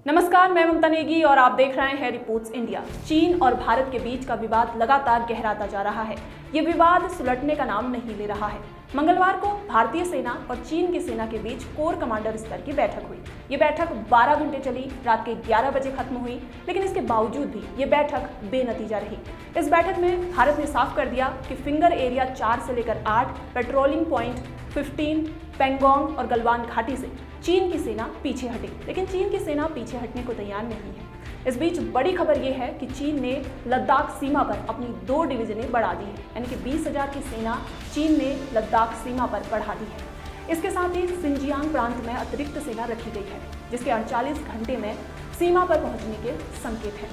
नमस्कार, मैं ममता नेगी और आप देख रहे हैं रिपोर्ट्स इंडिया। चीन और भारत के बीच का विवाद लगातार गहराता जा रहा है। ये विवाद सुलटने का नाम नहीं ले रहा है। मंगलवार को भारतीय सेना और चीन की सेना के बीच कोर कमांडर स्तर की बैठक हुई। ये बैठक 12 घंटे चली, रात के 11 बजे खत्म हुई, लेकिन इसके बावजूद भी ये बैठक बेनतीजा रही। इस बैठक में भारत ने साफ कर दिया कि फिंगर एरिया 4 से लेकर 8, पेट्रोलिंग पॉइंट 15, पेंगोंग और गलवान घाटी से चीन की सेना पीछे हटी, लेकिन चीन की सेना पीछे हटने को तैयार नहीं है। इस बीच बड़ी खबर यह है कि चीन ने लद्दाख सीमा पर अपनी 2 डिवीजनें बढ़ा दी है, यानी कि 20,000 की सेना चीन ने लद्दाख सीमा पर बढ़ा दी है। इसके साथ ही सिंजियांग प्रांत में अतिरिक्त सेना रखी गई है, जिसके 48 घंटे में सीमा पर पहुंचने के संकेत हैं।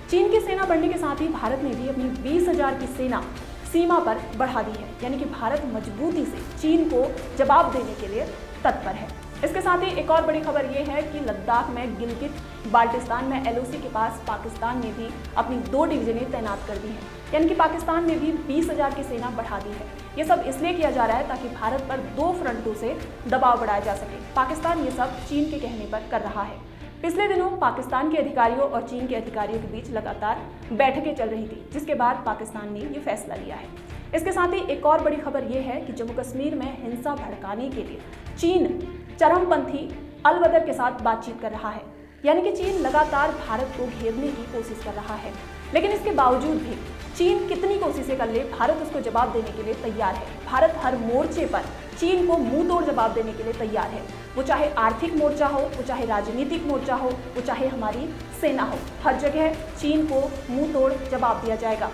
चीन की सेना बढ़ने के साथ ही भारत ने भी अपनी 20,000 की सेना सीमा पर बढ़ा दी है, यानी कि भारत मजबूती से चीन को जवाब देने के लिए तत्पर है। इसके साथ ही एक और बड़ी खबर ये है कि लद्दाख में गिलगित बाल्टिस्तान में LOC के पास पाकिस्तान ने भी अपनी 2 डिवीजनें तैनात कर दी हैं, यानी कि पाकिस्तान ने भी 20,000 की सेना बढ़ा दी है। ये सब इसलिए किया जा रहा है ताकि भारत पर 2 फ्रंटों से दबाव बढ़ाया जा सके। पाकिस्तान ये सब चीन के कहने पर कर रहा है। पिछले दिनों पाकिस्तान के अधिकारियों और चीन के अधिकारियों के बीच लगातार बैठकें चल रही थी, जिसके बाद पाकिस्तान ने ये फैसला लिया है। इसके साथ ही एक और बड़ी खबर ये है कि जम्मू कश्मीर में हिंसा भड़काने के लिए चीन चरमपंथी अल-बदर के साथ बातचीत कर रहा है, यानी कि चीन लगातार भारत को घेरने की कोशिश कर रहा है। लेकिन इसके बावजूद भी चीन कितनी कोशिशें कर ले, भारत उसको जवाब देने के लिए तैयार है। भारत हर मोर्चे पर चीन को मुंह तोड़ जवाब देने के लिए तैयार है। वो चाहे आर्थिक मोर्चा हो, वो चाहे राजनीतिक मोर्चा हो, वो चाहे हमारी सेना हो, हर जगह चीन को मुंह तोड़ जवाब दिया जाएगा।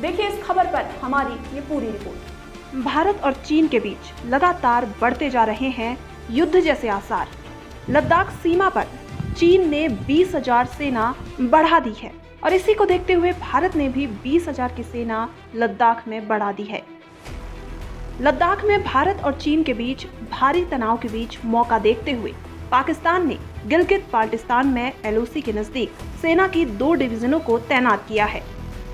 देखिए इस खबर पर हमारी ये पूरी रिपोर्ट। भारत और चीन के बीच लगातार बढ़ते जा रहे हैं युद्ध जैसे आसार। लद्दाख सीमा पर चीन ने 20,000 सेना बढ़ा दी है और इसी को देखते हुए भारत ने भी 20,000 की सेना लद्दाख में बढ़ा दी है। लद्दाख में भारत और चीन के बीच भारी तनाव के बीच मौका देखते हुए पाकिस्तान ने गिलगित बाल्टिस्तान में LOC के नजदीक सेना की 2 डिवीजनों को तैनात किया है।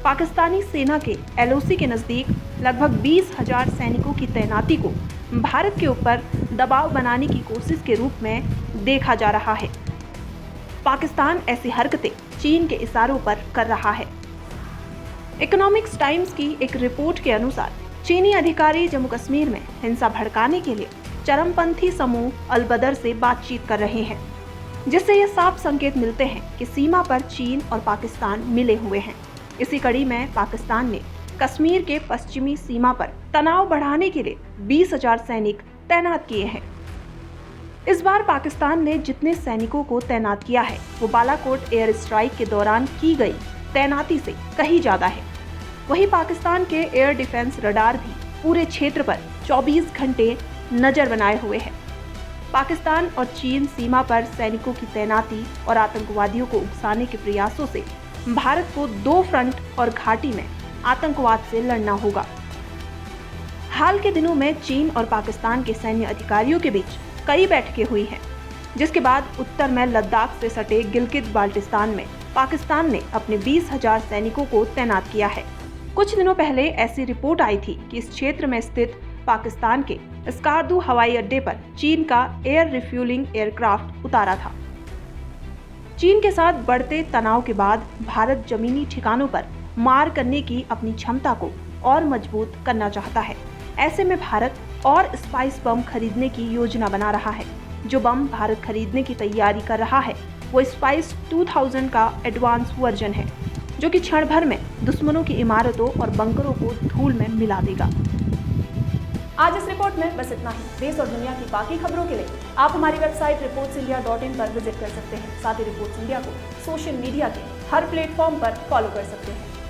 पाकिस्तानी सेना के LOC के नजदीक लगभग 20,000 सैनिकों की तैनाती को भारत के ऊपर दबाव बनाने की कोशिश के रूप में देखा जा रहा है। पाकिस्तान ऐसी हरकतें चीन के इशारों पर कर रहा है। इकोनॉमिक्स टाइम्स की एक रिपोर्ट के अनुसार चीनी अधिकारी जम्मू कश्मीर में हिंसा भड़काने के लिए चरमपंथी समूह अल-बदर से बातचीत कर रहे हैं, जिससे ये साफ संकेत मिलते हैं कि सीमा पर चीन और पाकिस्तान मिले हुए हैं। इसी कड़ी में पाकिस्तान ने कश्मीर के पश्चिमी सीमा पर तनाव बढ़ाने के लिए 20,000 सैनिक तैनात किए हैं। इस बार पाकिस्तान ने जितने सैनिकों को तैनात किया है वो बालाकोट एयर स्ट्राइक के दौरान की गई तैनाती से कहीं ज्यादा है। वहीं पाकिस्तान के एयर डिफेंस रडार भी पूरे क्षेत्र पर 24 घंटे नजर बनाए हुए है। पाकिस्तान और चीन सीमा पर सैनिकों की तैनाती और आतंकवादियों को उकसाने के प्रयासों से भारत को 2 फ्रंट और घाटी में आतंकवाद से लड़ना होगा। हाल के दिनों में चीन और पाकिस्तान के सैन्य अधिकारियों के बीच कई बैठकें हुई हैं, जिसके बाद उत्तर में लद्दाख से सटे गिलगित बाल्टिस्तान में पाकिस्तान ने अपने 20,000 सैनिकों को तैनात किया है। कुछ दिनों पहले ऐसी रिपोर्ट आई थी कि इस क्षेत्र में स्थित पाकिस्तान के स्कार्दू हवाई अड्डे पर चीन का एयर रिफ्यूलिंग एयरक्राफ्ट उतारा था। चीन के साथ बढ़ते तनाव के बाद भारत जमीनी ठिकानों पर मार करने की अपनी क्षमता को और मजबूत करना चाहता है। ऐसे में भारत और स्पाइस बम खरीदने की योजना बना रहा है। जो बम भारत खरीदने की तैयारी कर रहा है वो स्पाइस 2000 का एडवांस वर्जन है, जो कि क्षण भर में दुश्मनों की इमारतों और बंकरों को धूल में मिला देगा। आज इस रिपोर्ट में बस इतना ही। देश और दुनिया की बाकी खबरों के लिए आप हमारी वेबसाइट reportsindia.in पर विजिट कर सकते हैं। साथ ही रिपोर्ट्स इंडिया को सोशल मीडिया के हर प्लेटफॉर्म पर फॉलो कर सकते हैं।